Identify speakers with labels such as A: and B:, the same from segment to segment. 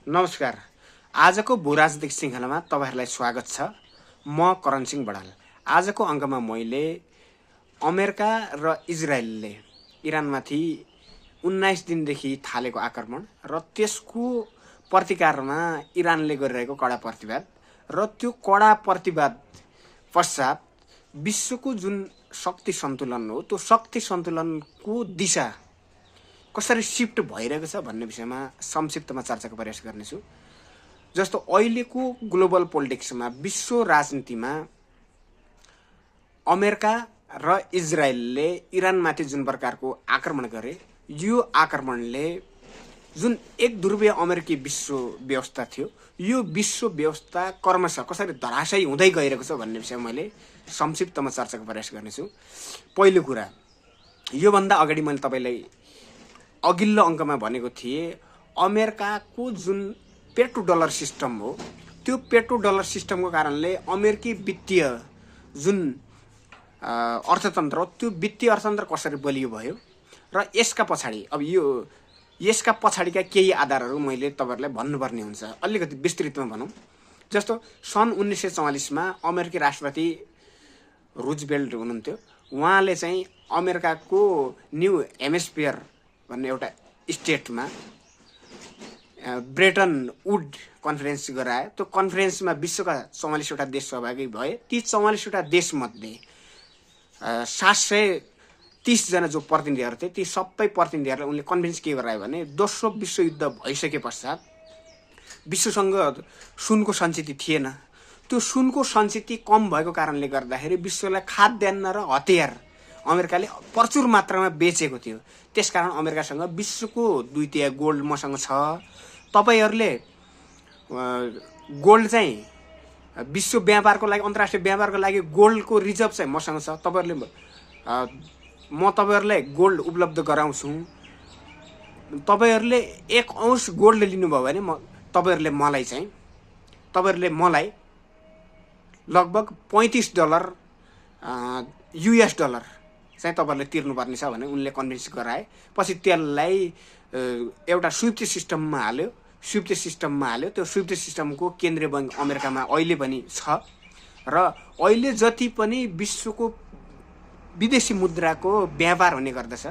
A: नमस्कार। आजको भूराजनीतिक श्रृङ्खलामा तपाईहरुलाई स्वागत छ। म करण सिंह बडाल। आजको अङ्कमा मैले अमेरिका र इजरायलले इरानमाथि 19 दिनदेखि थालेको आक्रमण र त्यसको प्रतिकारमा इरानले गरिरहेको कडा प्रतिवाद र त्यो कडा प्रतिवाद पश्चात विश्वको जुन शक्ति सन्तुलन हो त्यो शक्ति सन्तुलनको दिशा कसरी शिफ्ट भइरहेको छ भन्ने विषयमा संक्षिप्तमा चर्चाको प्रयास गर्नेछु। जस्तो अहिलेको ग्लोबल पोलिटिक्समा विश्व राजनीतिमा अमेरिका र इजरायलले इरानमाथि जुन प्रकारको आक्रमण गरे, यो आक्रमणले जुन एक ध्रुवीय अमेरिकी विश्व व्यवस्था थियो, यो विश्व व्यवस्था क्रमशः कसरी धराशायी हुँदै गइरहेको छ भन्ने विषयमा मैले संक्षिप्तमा चर्चाको प्रयास गर्नेछु। पहिलो कुरा, योभन्दा अगाडि मैले तपाईलाई अघिल्लो अङ्कमा भनेको थिएँ, अमेरिकाको जुन पेट्रो डलर सिस्टम हो, त्यो पेट्रो डलर सिस्टमको कारणले अमेरिकी वित्तीय जुन अर्थतन्त्र हो, त्यो वित्तीय अर्थतन्त्र कसरी बलियो भयो र यसका पछाडि अब यसका पछाडिका केही आधारहरू मैले तपाईहरुलाई भन्नुपर्ने हुन्छ। अलिकति विस्तृतमा भनौँ। जस्तो सन् 1944 मा अमेरिकी राष्ट्रपति रुजवेल्ट हुनुहुन्थ्यो। उहाँले चाहिँ अमेरिकाको न्यू हेमिस्फियर भन्ने एउटा स्टेटमा ब्रेटन वुड कन्फरेन्स गराए। त्यो कन्फरेन्समा विश्वका 44 वटा देश सहभागी भए। ती 44 वटा देशमध्ये 730 जना जो प्रतिनिधिहरू थिए, ती सबै प्रतिनिधिहरूलाई उनले कन्भिन्स के गरायो भने दोस्रो विश्वयुद्ध भइसके पश्चात विश्वसँग सुनको सञ्चित थिएन। त्यो सुनको सञ्चित कम भएको कारणले गर्दाखेरि विश्वलाई खाद्यान्न र हतियार अमेरिकाले प्रचुर मात्रामा बेचेको थियो। त्यसकारण अमेरिकासँग विश्वको 2/3 गोल्ड मसँग छ। तपाईहरुले गोल्ड चाहिँ विश्व व्यापारको लागि, अन्तर्राष्ट्रिय व्यापारको लागि गोल्डको रिजर्भ चाहिँ मसँग छ। म तपाईहरुलाई गोल्ड उपलब्ध गराउँछु। तपाईहरुले 1 औंस गोल्ड लिनुभयो भने तपाईहरुले मलाई लगभग $35 US डलर चाहिँ तपाईहरुले तिर्नुपर्ने छ भने उनले कन्भिन्स गराए। पछि त्यसलाई एउटा स्विफ्ट सिस्टममा हाल्यो। त्यो स्विफ्ट सिस्टमको केन्द्रीय बैंक अमेरिकामा अहिले पनि छ र अहिले जति पनि विश्वको विदेशी मुद्राको व्यापार हुने गर्दछ,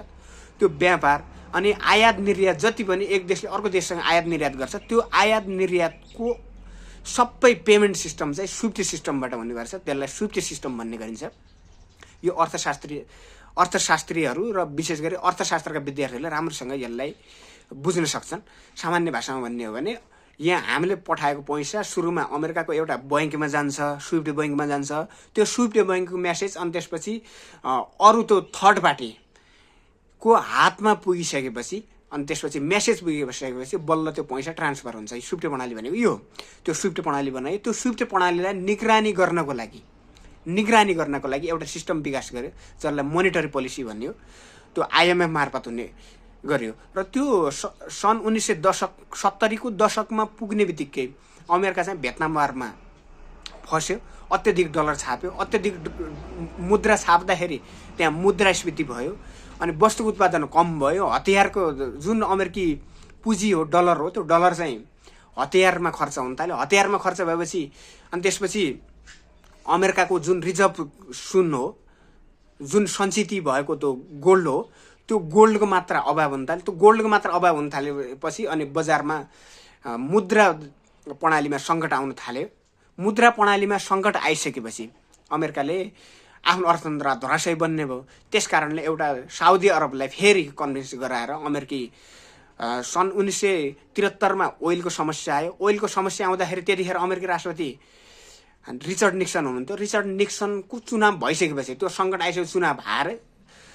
A: त्यो व्यापार अनि आयात निर्यात जति पनि एक देशले अर्को देशसँग आयात निर्यात गर्छ, त्यो आयात निर्यातको सबै पेमेन्ट सिस्टम चाहिँ स्विफ्ट सिस्टमबाट हुने गर्छ। त्यसलाई स्विफ्ट सिस्टम भन्ने गरिन्छ। यो अर्थशास्त्रीहरू र विशेष गरी अर्थशास्त्रका विद्यार्थीहरूले राम्रोसँग यसलाई बुझ्न सक्छन्। सामान्य भाषामा भन्ने हो भने यहाँ हामीले पठाएको पैसा सुरुमा अमेरिकाको एउटा बैंकमा जान्छ, स्विफ्ट बैंकमा जान्छ। त्यो स्विफ्ट बैंकको मेसेज अनि त्यसपछि अरू त्यो थर्ड पार्टीको हातमा पुगिसकेपछि अनि त्यसपछि मेसेज पुगिसकेपछि बल्ल त्यो पैसा ट्रान्सफर हुन्छ। स्विफ्ट प्रणाली भनेको यो। त्यो स्विफ्ट प्रणाली बनायो। त्यो स्विफ्ट प्रणालीलाई निगरानी गर्नको लागि एउटा सिस्टम विकास गर्यो, जसलाई मोनिटरी पोलिसी भन्यो। त्यो IMF मार्फत हुने गर्यो र त्यो सन् 1970 को दशकमा पुग्ने बित्तिकै अमेरिका चाहिँ भियतनाम वारमा फस्यो। अत्यधिक डलर छाप्यो। अत्यधिक मुद्रा छाप्दाखेरि त्यहाँ मुद्रास्फीति भयो अनि वस्तु उत्पादन कम भयो। हतियारको जुन अमेरिकी पुँजी हो, डलर हो, त्यो डलर चाहिँ हतियारमा खर्च हुन थाल्यो। हतियारमा खर्च भएपछि अनि त्यसपछि अमेरिकाको जुन रिजर्भ सुन हो, जुन सञ्चित भएको त्यो गोल्ड हो, त्यो गोल्डको मात्रा अभाव हुन थाल्यो। त्यो गोल्डको मात्रा अभाव हुन थालेपछि अनि बजारमा मुद्रा प्रणालीमा सङ्कट आउन थाल्यो। मुद्रा प्रणालीमा सङ्कट आइसकेपछि अमेरिकाले आफ्नो अर्थतन्त्र धराशायी बन्ने भयो। त्यसकारणले एउटा साउदी अरबलाई फेरि कन्भिन्स गराएर अमेरिकी सन् 1973 मा ओइलको समस्या आयो। ओइलको समस्या आउँदाखेरि त्यतिखेर अमेरिकी राष्ट्रपति रिचर्ड निक्सन हुनुहुन्थ्यो। रिचर्ड निक्सनको चुनाव भइसकेपछि त्यो सङ्कट आइसकेपछि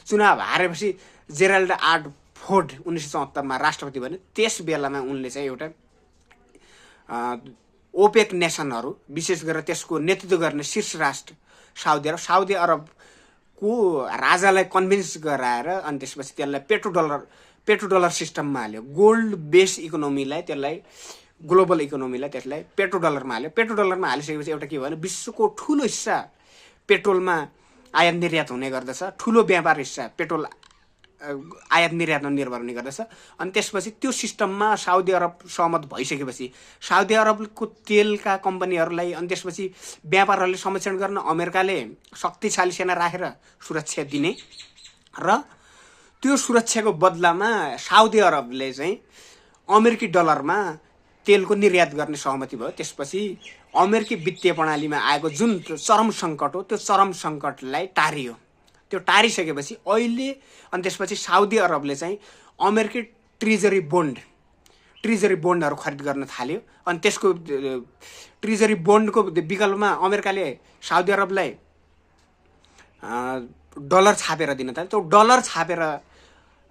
A: चुनाव हारेपछि जेराल्ड आर फोर्ड 1974 मा राष्ट्रपति बने। त्यस बेलामा उनले चाहिँ एउटा ओपेक नेसनहरू, विशेष गरेर त्यसको नेतृत्व गर्ने शीर्ष राष्ट्र साउदी अरबको राजालाई कन्भिन्स गराएर अनि त्यसपछि त्यसलाई पेट्रो डलर सिस्टममा हाल्यो। गोल्ड बेस इकोनोमीलाई, त्यसलाई ग्लोबल इकोनोमीलाई त्यसलाई पेट्रो डलरमा हाल्यो। पेट्रो डलरमा हालिसकेपछि एउटा के भयो भने विश्वको ठुलो हिस्सा पेट्रोलमा आयात निर्यात हुने गर्दछ। ठुलो व्यापार हिस्सा पेट्रोल आयात निर्यातमा निर्भर हुने गर्दछ। अनि त्यसपछि त्यो सिस्टममा साउदी अरब सहमत भइसकेपछि साउदी अरबको तेलका कम्पनीहरूलाई अनि त्यसपछि व्यापारहरूले संरक्षण गर्न अमेरिकाले शक्तिशाली सेना राखेर सुरक्षा दिने र त्यो सुरक्षाको बदलामा साउदी अरबले चाहिँ अमेरिकी डलरमा तेलको निर्यात गर्ने सहमति भयो। त्यसपछि अमेरिकी वित्तीय प्रणालीमा आएको जुन चरम सङ्कट हो त्यो चरम सङ्कटलाई टारियो। त्यो टारिसकेपछि अहिले अनि त्यसपछि साउदी अरबले चाहिँ अमेरिकी ट्रेजरी बोन्डहरू खरिद गर्न थाल्यो। अनि त्यसको ट्रेजरी बोन्डको विकल्पमा अमेरिकाले साउदी अरबलाई डलर छापेर दिन थाल्यो। त्यो डलर छापेर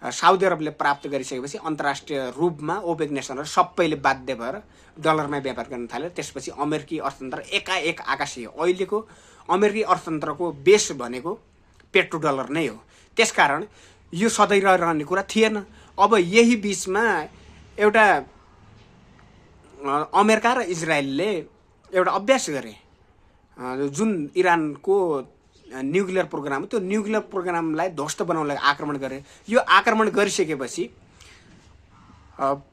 A: साउदी अरबले प्राप्त गरिसकेपछि अन्तर्राष्ट्रिय रूपमा ओपेक नेसनहरू सबैले बाध्य भएर डलरमै व्यापार गर्न थाल्यो। त्यसपछि अमेरिकी अर्थतन्त्र एकाएक आकाशीय। अहिलेको अमेरिकी अर्थतन्त्रको बेस भनेको पेट्रो डलर नै हो। त्यसकारण यो सधैँ रहने कुरा थिएन। अब यही बिचमा एउटा अमेरिका र इजरायलले एउटा अभ्यास गरे जुन इरानको न्युक्लियर प्रोग्राम, त्यो न्युक्लियर प्रोग्रामलाई ध्वस्त बनाउनलाई आक्रमण गरे। यो आक्रमण गरिसकेपछि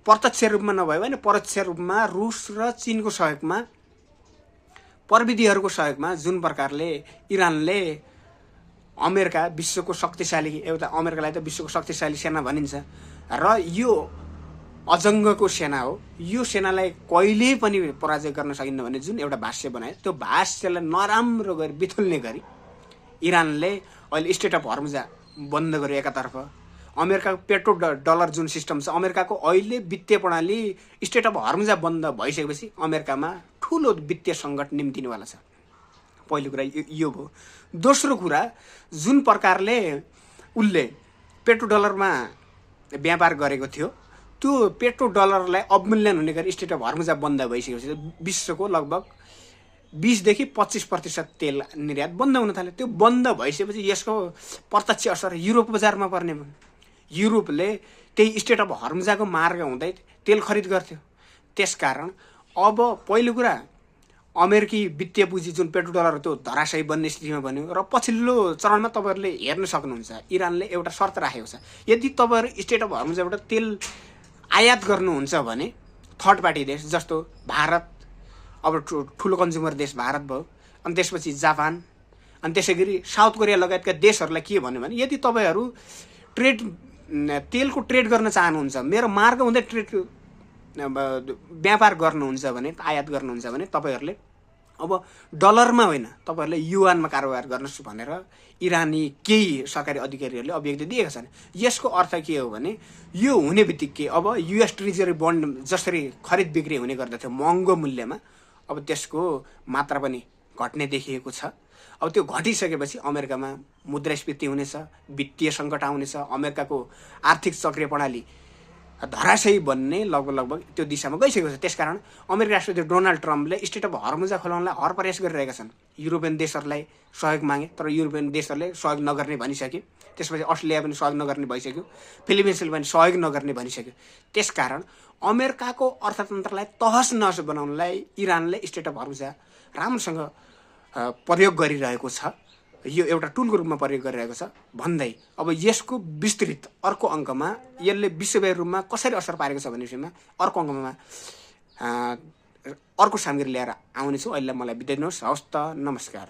A: प्रत्यक्ष रूपमा नभए पनि परोक्ष रूपमा रुस र चीनको सहयोगमा प्रविधिहरूको सहयोगमा जुन प्रकारले इरानले अमेरिका विश्वको शक्तिशाली एउटा अमेरिकालाई त विश्वको शक्तिशाली सेना भनिन्छ र यो अजङ्गको सेना हो। यो सेनालाई कहिल्यै पनि पराजय गर्न सकिन्न भने जुन एउटा भाष्य बनायो त्यो भाष्यलाई नराम्रो गरी बिथुल्ने गरी इरानले अहिले स्टेट अफ हर्मुजा बन्द गर्यो एकातर्फ। अमेरिकाको पेट्रो डलर जुन सिस्टम छ, अमेरिकाको अहिले वित्तीय प्रणाली स्टेट अफ हर्मुजा बन्द भइसकेपछि अमेरिकामा ठुलो वित्तीय सङ्कट निम्तिनेवाला छ। पहिलो कुरा यो भयो। दोस्रो कुरा, जुन प्रकारले उसले पेट्रो डलरमा व्यापार गरेको थियो त्यो पेट्रो डलरलाई अवमूल्यन हुने गरी स्टेट अफ हर्मुजा बन्द भइसकेपछि विश्वको लगभग 20-25% तेल निर्यात बन्द हुन थाल्यो। त्यो बन्द भइसकेपछि यसको प्रत्यक्ष असर युरोप बजारमा पर्ने भयो। युरोपले त्यही स्टेट अफ हर्मुजाको मार्ग हुँदै तेल खरिद गर्थ्यो। त्यसकारण अब पहिलो कुरा अमेरिकी वित्तीय पुँजी जुन पेट्रो डलर त्यो धराशयी बन्ने स्थितिमा बन्यो र पछिल्लो चरणमा तपाईँहरूले हेर्न सक्नुहुन्छ इरानले एउटा शर्त राखेको छ, यदि तपाईँहरू स्टेट अफ हर्मुजाबाट तेल आयात गर्नुहुन्छ भने थर्ड पार्टी देश जस्तो भारत, अब ठुलो कन्ज्युमर देश भारत भयो, अनि त्यसपछि जापान, अनि त्यसै गरी साउथ कोरिया लगायतका देशहरूलाई के भन्यो भने यदि तपाईँहरू तेलको ट्रेड गर्न चाहनुहुन्छ, मेरो मार्ग हुँदै व्यापार गर्नुहुन्छ भने, आयात गर्नुहुन्छ भने तपाईँहरूले अब डलरमा होइन तपाईँहरूले युआनमा कारोबार गर्नुहोस् भनेर इरानी केही सरकारी अधिकारीहरूले अभिव्यक्ति दिएका छन्। यसको अर्थ के हो भने यो हुने बित्तिकै अब युएस ट्रेजरी बन्ड जसरी खरिद बिक्री हुने गर्दथ्यो महँगो मूल्यमा, अब त्यसको मात्रा पनि घट्ने देखिएको छ। अब त्यो घटिसकेपछि अमेरिकामा मुद्रास्फीति हुनेछ, वित्तीय सङ्कट आउनेछ, अमेरिकाको आर्थिक चक्रीय प्रणाली धराशयी बन्ने लगभग त्यो दिशामा गइसकेको छ। त्यसकारण अमेरिकी राष्ट्रपति डोनाल्ड ट्रम्पले स्टेट अफ हर्मुजा खोलाउनलाई हर प्रयास गरिरहेका छन्। युरोपियन देशहरूलाई सहयोग मागे तर युरोपियन देशहरूले सहयोग नगर्ने भनिसके। त्यसपछि अस्ट्रेलिया पनि सहयोग नगर्ने भइसक्यो, फिलिपिन्सले पनि सहयोग नगर्ने भनिसक्यो। त्यसकारण अमेरिकाको अर्थतन्त्रलाई तहस नहस बनाउनलाई इरानले स्टेट अफ हर्मुजा राम्रोसँग प्रयोग गरिरहेको छ। यो एउटा टुलको रूपमा प्रयोग गरिरहेको छ भन्दै अब यसको विस्तृत अर्को अङ्कमा यसले विश्वव्यापी रूपमा कसरी असर पारेको छ भन्ने विषयमा अर्को अङ्कमा अर्को सामग्री ल्याएर आउनेछु। अहिले मलाई बिदा दिनुहोस्। हवस् त, नमस्कार।